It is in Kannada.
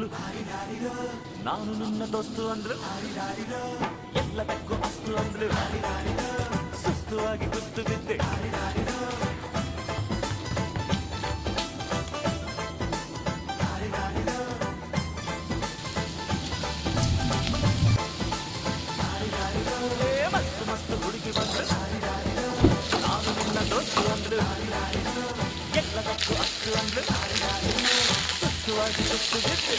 ಅಂದ್ಲು, ನಾನು ನಿನ್ನ ದೋಸ್ತು ಅಂದ್ಲು, ಎಲ್ಲದಕ್ಕೂ ಅಸ್ತು ಅಂದ್ಲು, ಸುಸ್ತುವಾಗಿ ಕುಸ್ತು ಬಿದ್ದೆ. ಮಸ್ತು ಮಸ್ತು ಹುಡುಗಿ ಬಂದ್ಲು, ನಾನು ನಿನ್ನ ದೋಸ್ತು ಅಂದ್ಲು, ಎಲ್ಲದಕ್ಕೂ ಅಸ್ತು ಅಂದ್ಲು, ಸುಸ್ತುವಾಗಿ ಕುಸ್ತು ಬಿದ್ದೆ.